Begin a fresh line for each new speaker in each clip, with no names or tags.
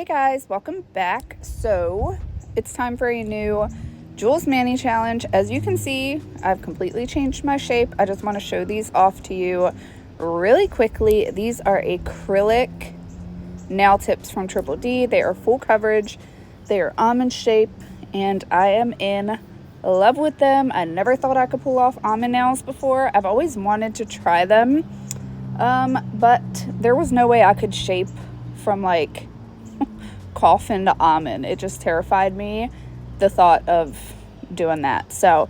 Hey guys, welcome back. So it's time for a new Jewlz Mani challenge. As you can see, I've completely changed my shape. I just want to show these off to you really quickly. These are acrylic nail tips from Triple D. They are full coverage. They are almond shape and I am in love with them. I never thought I could pull off almond nails before. I've always wanted to try them, but there was no way I could shape from like coffin to almond. It just terrified me, the thought of doing that. So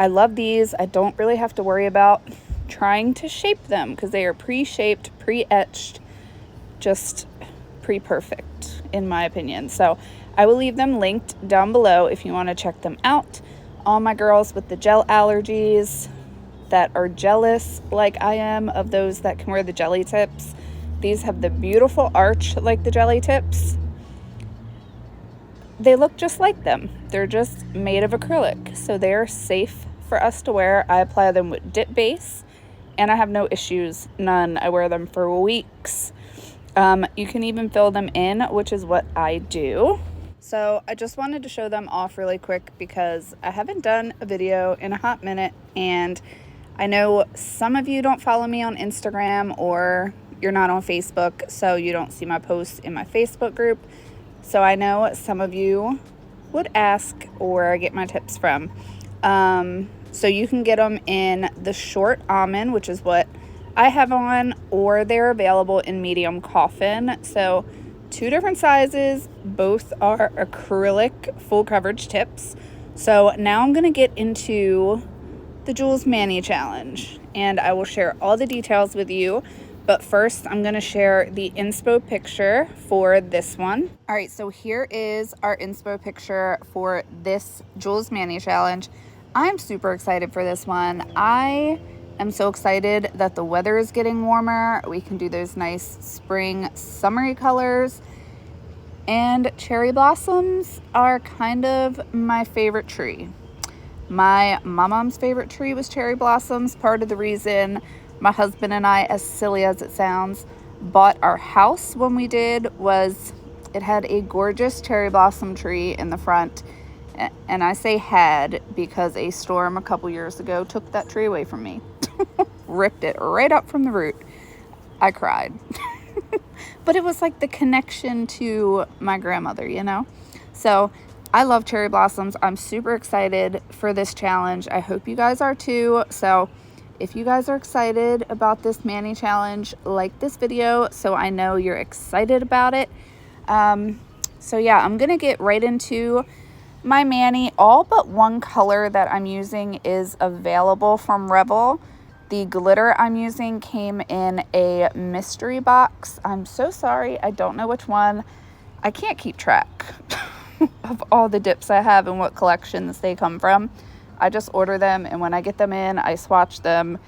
I love these. I don't really have to worry about trying to shape them because they are pre-shaped, pre-etched, just pre-perfect in my opinion. So I will leave them linked down below if you want to check them out. All my girls with the gel allergies that are jealous like I am of those that can wear the jelly tips. These have the beautiful arch like the jelly tips. They look just like them. They're just made of acrylic, so they're safe for us to wear. I apply them with dip base and I have no issues, none. I wear them for weeks. You can even fill them in, which is what I do. So I just wanted to show them off really quick because I haven't done a video in a hot minute, and I know some of you don't follow me on Instagram or you're not on Facebook, so you don't see my posts in my Facebook group. So I know some of you would ask or get my tips from. So you can get them in the short almond, which is what I have on, or they're available in medium coffin. So 2 different sizes, both are acrylic full coverage tips. So now I'm going to get into the Jewlz Mani challenge and I will share all the details with you. But first, I'm going to share the inspo picture for this one. All right, so here is our inspo picture for this Jewlz Mani challenge. I'm super excited for this one. I am so excited that the weather is getting warmer. We can do those nice spring, summery colors. And cherry blossoms are kind of my favorite tree. My mom's favorite tree was cherry blossoms. Part of the reason my husband and I, as silly as it sounds, bought our house when we did was it had a gorgeous cherry blossom tree in the front. And I say had because a storm a couple years ago took that tree away from me. Ripped it right up from the root. I cried. But it was like the connection to my grandmother, you know? So I love cherry blossoms. I'm super excited for this challenge. I hope you guys are too. So if you guys are excited about this Mani challenge, like this video so I know you're excited about it. So yeah, I'm gonna get right into my Mani. All but one color that I'm using is available from Revel. The glitter I'm using came in a mystery box. I'm so sorry, I don't know which one. I can't keep track of all the dips I have and what collections they come from. I just order them, and when I get them in, I swatch them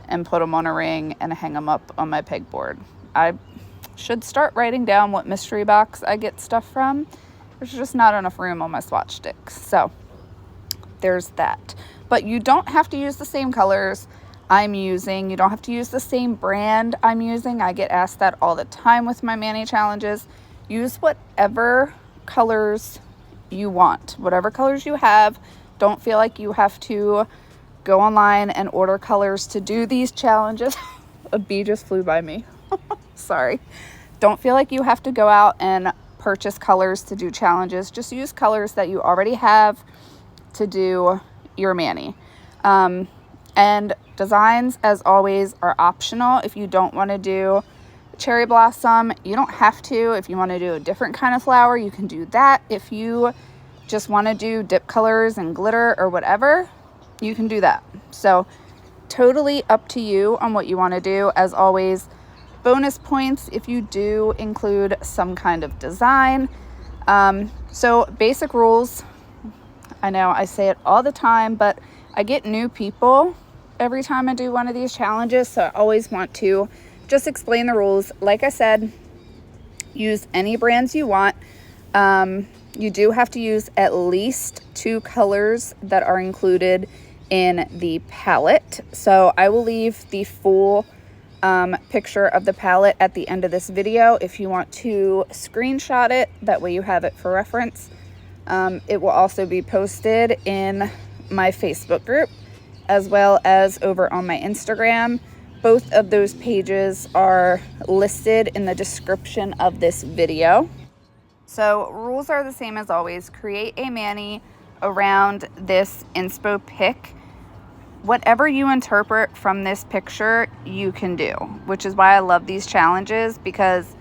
and put them on a ring and hang them up on my pegboard. I should start writing down what mystery box I get stuff from. There's just not enough room on my swatch sticks. So there's that. But you don't have to use the same colors I'm using. You don't have to use the same brand I'm using. I get asked that all the time with my Mani challenges. Use whatever colors you want, whatever colors you have. Don't feel like you have to go online and order colors to do these challenges. A bee just flew by me. Sorry. Don't feel like you have to go out and purchase colors to do challenges. Just use colors that you already have to do your Mani. And designs, as always, are optional. If you don't want to do cherry blossom, you don't have to. If you want to do a different kind of flower, you can do that. If you just want to do dip colors and glitter or whatever, you can do that. So totally up to you on what you want to do. As always, bonus points if you do include some kind of design. So basic rules, I know I say it all the time, but I get new people every time I do one of these challenges, so I always want to just explain the rules. Like I said, use any brands you want. You do have to use at least 2 colors that are included in the palette. So I will leave the full picture of the palette at the end of this video if you want to screenshot it. That way you have it for reference. It will also be posted in my Facebook group as well as over on my Instagram. Both of those pages are listed in the description of this video. So rules are the same as always. Create a mani around this inspo pic. Whatever you interpret from this picture, you can do, which is why I love these challenges, because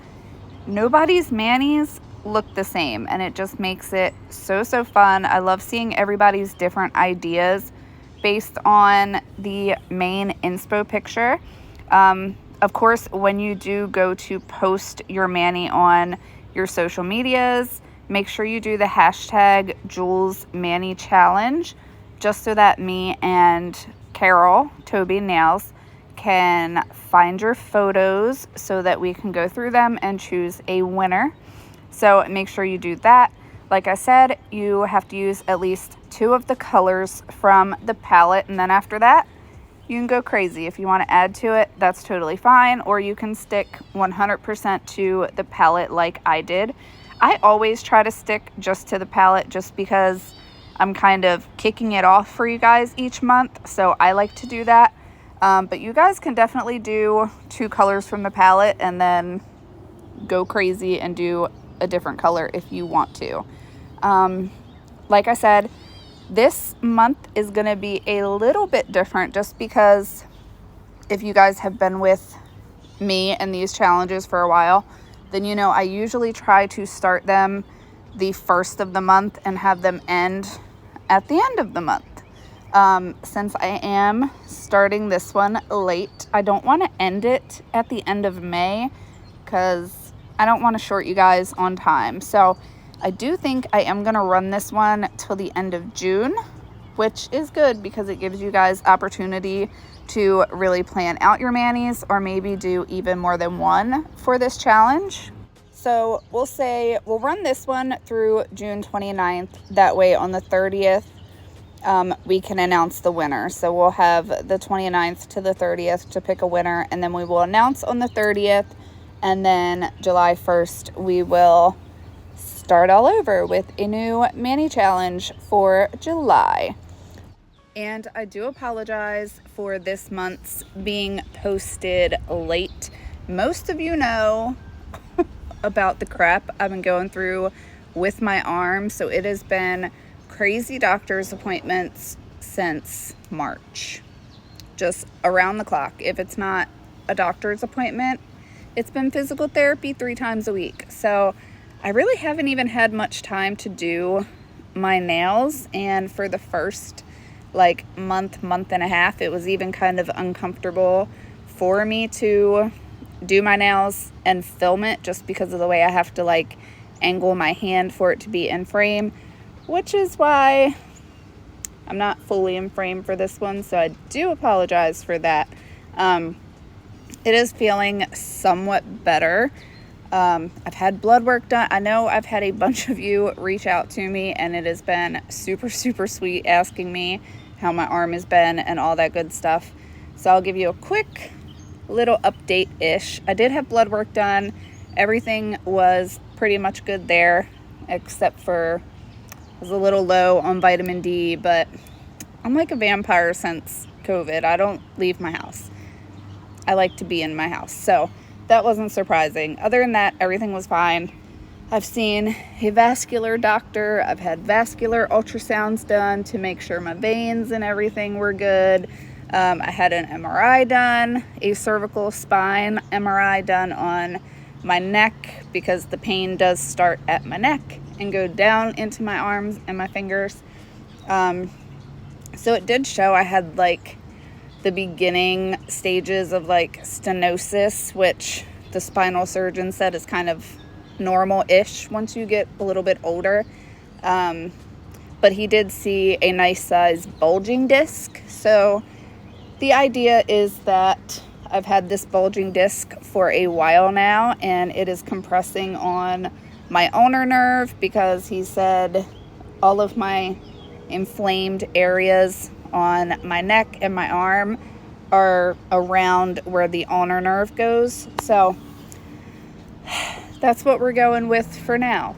nobody's manis look the same and it just makes it so fun. I love seeing everybody's different ideas based on the main inspo picture. Of course, when you do go to post your mani on your social medias, make sure you do the hashtag Jewlz Mani Challenge, just so that me and Carol, Toby Nails, can find your photos so that we can go through them and choose a winner. So make sure you do that. Like I said, you have to use at least 2 of the colors from the palette, and then after that, you can go crazy. If you want to add to it, that's totally fine, or you can stick 100% to the palette like I did. I always try to stick just to the palette just because I'm kind of kicking it off for you guys each month, so I like to do that. But you guys can definitely do 2 colors from the palette and then go crazy and do a different color if you want to. Like I said, this month is going to be a little bit different just because if you guys have been with me and these challenges for a while, then you know I usually try to start them the first of the month and have them end at the end of the month. Since I am starting this one late, I don't want to end it at the end of May because I don't want to short you guys on time. So I do think I am going to run this one till the end of June, which is good because it gives you guys opportunity to really plan out your manis or maybe do even more than one for this challenge. So we'll say we'll run this one through June 29th. That way on the 30th, we can announce the winner. So we'll have the 29th to the 30th to pick a winner, and then we will announce on the 30th, and then July 1st, we will start all over with a new mani challenge for July. And I do apologize for this month's being posted late. Most of you know about the crap I've been going through with my arm, so it has been crazy doctor's appointments since March, just around the clock. If it's not a doctor's appointment, it's been physical therapy 3 times a week. So I really haven't even had much time to do my nails, and for the first month and a half, it was even kind of uncomfortable for me to do my nails and film it just because of the way I have to angle my hand for it to be in frame, which is why I'm not fully in frame for this one, so I do apologize for that. It is feeling somewhat better. I've had blood work done. I know I've had a bunch of you reach out to me, and it has been super sweet asking me how my arm has been and all that good stuff. So I'll give you a quick little update-ish. I did have blood work done. Everything was pretty much good there, except for I was a little low on vitamin D, but I'm like a vampire since COVID. I don't leave my house. I like to be in my house. So that wasn't surprising. Other than that, everything was fine. I've seen a vascular doctor. I've had vascular ultrasounds done to make sure my veins and everything were good. I had an MRI done, a cervical spine MRI done on my neck because the pain does start at my neck and go down into my arms and my fingers. So it did show I had the beginning stages of stenosis, which the spinal surgeon said is kind of normal-ish once you get a little bit older. But he did see a nice size bulging disc. So the idea is that I've had this bulging disc for a while now, and it is compressing on my ulnar nerve because he said all of my inflamed areas on my neck and my arm are around where the ulnar nerve goes. So that's what we're going with for now.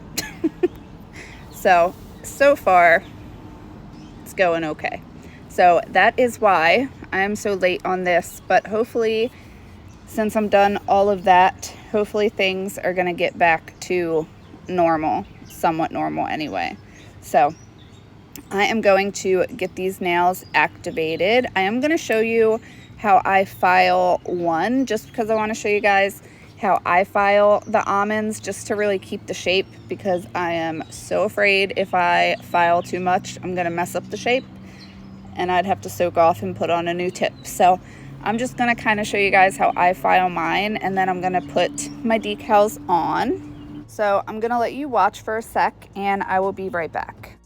So far it's going okay. So that is why I am so late on this, but hopefully, since I'm done all of that, hopefully things are going to get back to normal, somewhat normal anyway. So I am going to get these nails activated. I am going to show you how I file one, just because I want to show you guys how I file the almonds, just to really keep the shape, because I am so afraid if I file too much, I'm going to mess up the shape and I'd have to soak off and put on a new tip. So I'm just going to kind of show you guys how I file mine, and then I'm going to put my decals on. So I'm going to let you watch for a sec and I will be right back.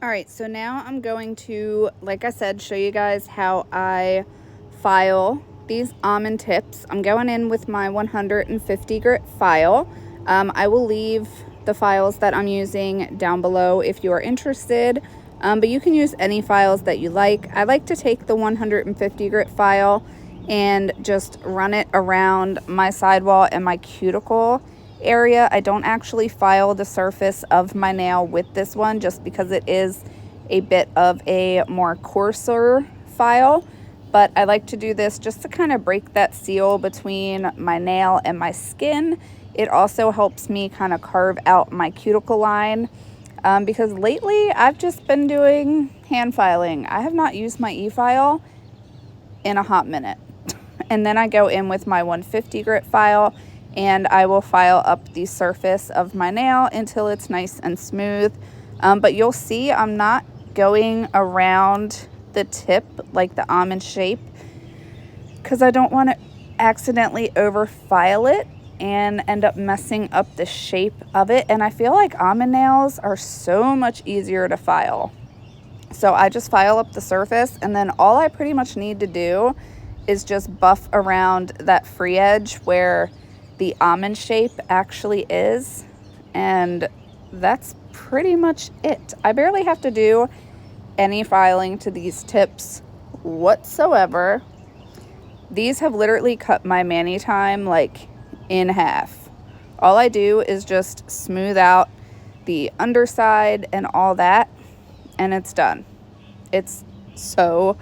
Alright, so now I'm going to, like I said, show you guys how I file these almond tips. I'm going in with my 150 grit file. I will leave the files that I'm using down below if you are interested, but you can use any files that you like. I like to take the 150 grit file and just run it around my sidewall and my cuticle area. I don't actually file the surface of my nail with this one, just because it is a bit of a more coarser file, but I like to do this just to kind of break that seal between my nail and my skin. It also helps me kind of carve out my cuticle line, because lately I've just been doing hand filing. I have not used my e-file in a hot minute. And then I go in with my 150 grit file and I will file up the surface of my nail until it's nice and smooth. But you'll see I'm not going around the tip like the almond shape, because I don't want to accidentally over file it and end up messing up the shape of it. And I feel like almond nails are so much easier to file. So I just file up the surface, and then all I pretty much need to do is just buff around that free edge where the almond shape actually is, and that's pretty much it. I barely have to do any filing to these tips whatsoever. These have literally cut my mani time like in half. All I do is just smooth out the underside and all that, and it's done. It's so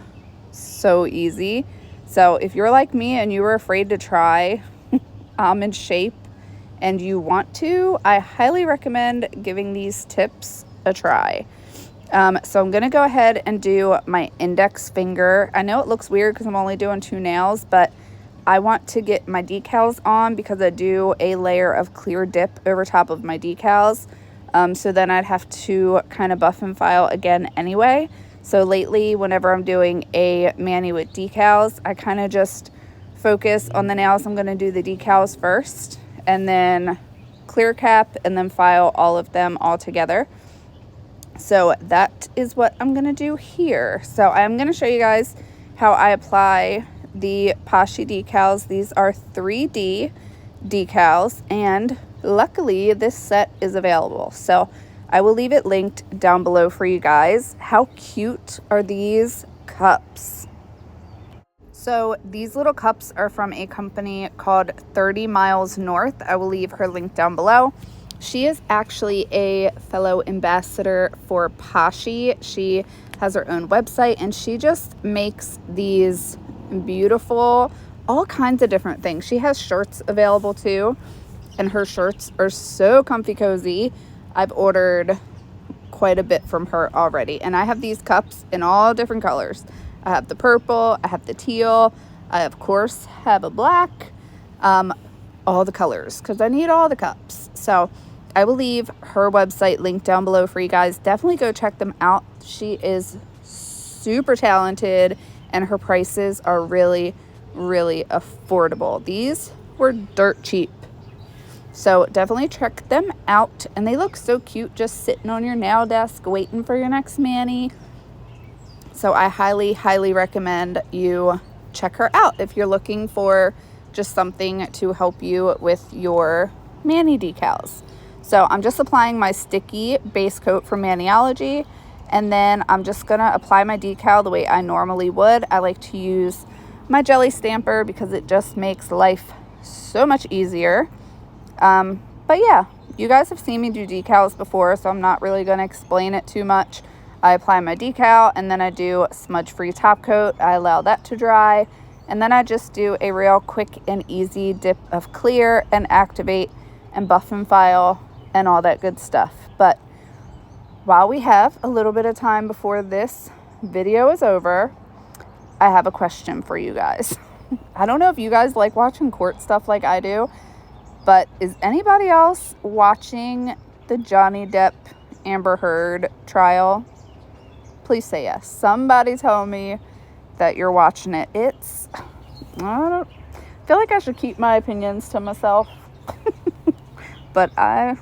easy. So if you're like me and you were afraid to try almond shape and you want to, I highly recommend giving these tips a try. So I'm going to go ahead and do my index finger. I know it looks weird because I'm only doing 2 nails, but I want to get my decals on because I do a layer of clear dip over top of my decals. So then I'd have to kind of buff and file again anyway. So lately, whenever I'm doing a mani with decals, I kind of just focus on the nails. I'm going to do the decals first, and then clear cap, and then file all of them all together. So that is what I'm going to do here. So I'm going to show you guys how I apply the Poshy decals. These are 3D decals, and luckily this set is available. So I will leave it linked down below for you guys. How cute are these cups? So these little cups are from a company called 30 Miles North. I will leave her link down below. She is actually a fellow ambassador for Poshy. She has her own website, and she just makes these beautiful, all kinds of different things. She has shirts available too, and her shirts are so comfy cozy. I've ordered quite a bit from her already, and I have these cups in all different colors. I have the purple, I have the teal, I of course have a black, all the colors, because I need all the cups. So I will leave her website linked down below for you guys. Definitely go check them out. She is super talented, and her prices are really, really affordable. These were dirt cheap. So definitely check them out. And they look so cute just sitting on your nail desk waiting for your next mani. So I highly, highly recommend you check her out if you're looking for just something to help you with your mani decals. So I'm just applying my sticky base coat from Maniology, and then I'm just going to apply my decal the way I normally would. I like to use my jelly stamper because it just makes life so much easier. But yeah, you guys have seen me do decals before, so I'm not really going to explain it too much. I apply my decal, and then I do smudge-free top coat. I allow that to dry, and then I just do a real quick and easy dip of clear and activate and buff and file and all that good stuff. But while we have a little bit of time before this video is over, I have a question for you guys. I don't know if you guys like watching court stuff like I do, but is anybody else watching the Johnny Depp Amber Heard trial? Please say yes. Somebody tell me that you're watching it. I feel like I should keep my opinions to myself. But I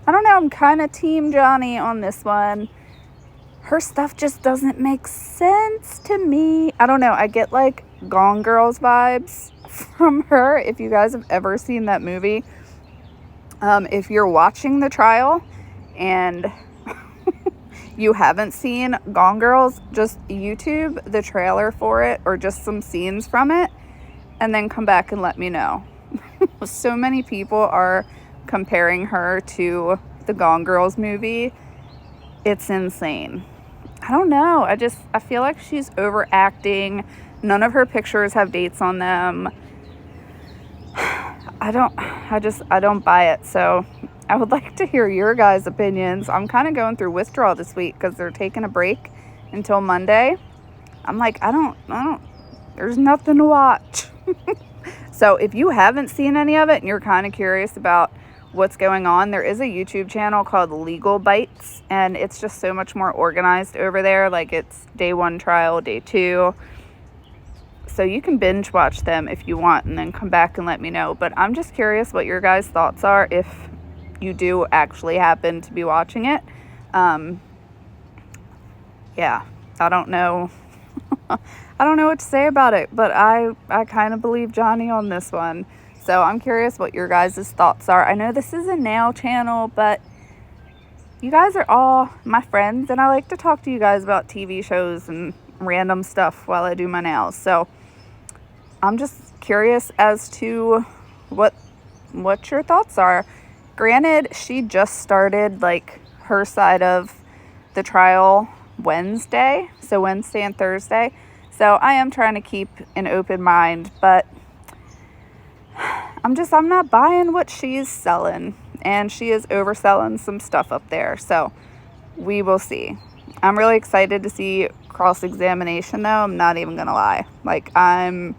don't know. I'm kind of team Johnny on this one. Her stuff just doesn't make sense to me. I don't know. I get like Gone Girls vibes from her. If you guys have ever seen that movie, if you're watching the trial and you haven't seen Gone Girls, just YouTube the trailer for it or just some scenes from it, and then come back and let me know. So many people are comparing her to the Gone Girls movie. It's insane. I don't know. I feel like she's overacting. None of her pictures have dates on them. I don't buy it. So I would like to hear your guys' opinions. I'm kind of going through withdrawal this week because they're taking a break until Monday. I'm like, there's nothing to watch. So if you haven't seen any of it and you're kind of curious about what's going on, there is a YouTube channel called Legal Bites, and it's just so much more organized over there. Like, it's day 1 trial, day 2. So you can binge watch them if you want and then come back and let me know. But I'm just curious what your guys' thoughts are if you do actually happen to be watching it. Yeah, I don't know. I don't know what to say about it, but I kind of believe Johnny on this one. So I'm curious what your guys' thoughts are. I know this is a nail channel, but you guys are all my friends, and I like to talk to you guys about TV shows and random stuff while I do my nails. So I'm just curious as to what your thoughts are. Granted, she just started like her side of the trial Wednesday, so Wednesday and Thursday. So I am trying to keep an open mind, but I'm not buying what she's selling, and she is overselling some stuff up there. So we will see. I'm really excited to see cross-examination, though. I'm not even gonna lie. Like, I'm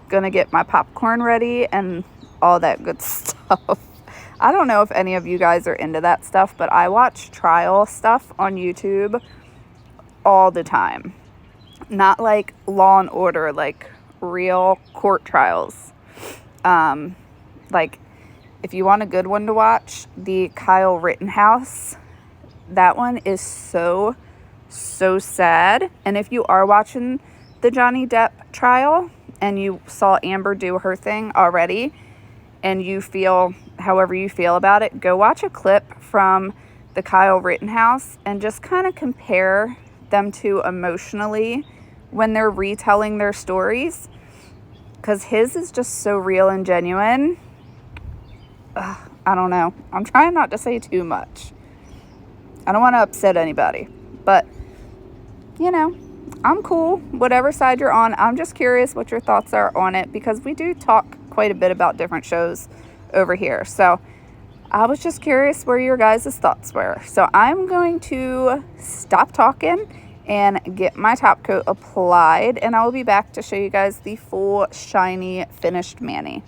gonna get my popcorn ready and all that good stuff. I don't know if any of you guys are into that stuff, but I watch trial stuff on YouTube all the time. Not like Law and Order, like real court trials. Like, if you want a good one to watch, the Kyle Rittenhouse, that one is so sad. And if you are watching the Johnny Depp trial and you saw Amber do her thing already and you feel however you feel about it, go watch a clip from the Kyle Rittenhouse and just kind of compare them two emotionally when they're retelling their stories, because his is just so real and genuine. I don't know. I'm trying not to say too much. I don't want to upset anybody, but you know, I'm cool. Whatever side you're on, I'm just curious what your thoughts are on it, because we do talk quite a bit about different shows over here. So I was just curious where your guys' thoughts were. So I'm going to stop talking and get my top coat applied, and I will be back to show you guys the full shiny finished mani.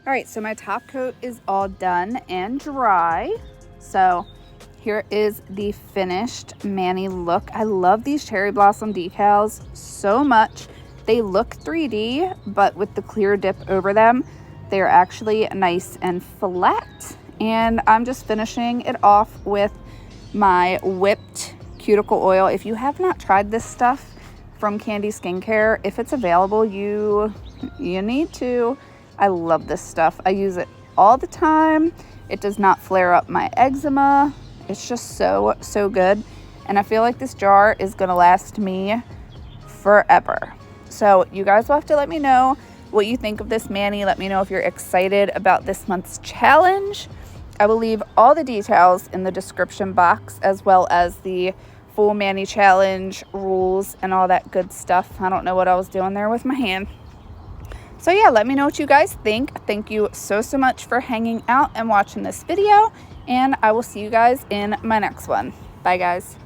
All right, so my top coat is all done and dry. So here is the finished mani look. I love these cherry blossom decals so much. They look 3D, but with the clear dip over them, they're actually nice and flat. And I'm just finishing it off with my whipped cuticle oil. If you have not tried this stuff from Candy Skincare, if it's available, you need to. I love this stuff. I use it all the time. It does not flare up my eczema. It's just so good. And I feel like this jar is gonna last me forever. So you guys will have to let me know what you think of this mani. Let me know if you're excited about this month's challenge. I will leave all the details in the description box, as well as the full mani challenge rules and all that good stuff. I don't know what I was doing there with my hand. So yeah, let me know what you guys think. Thank you so much for hanging out and watching this video, and I will see you guys in my next one. Bye guys.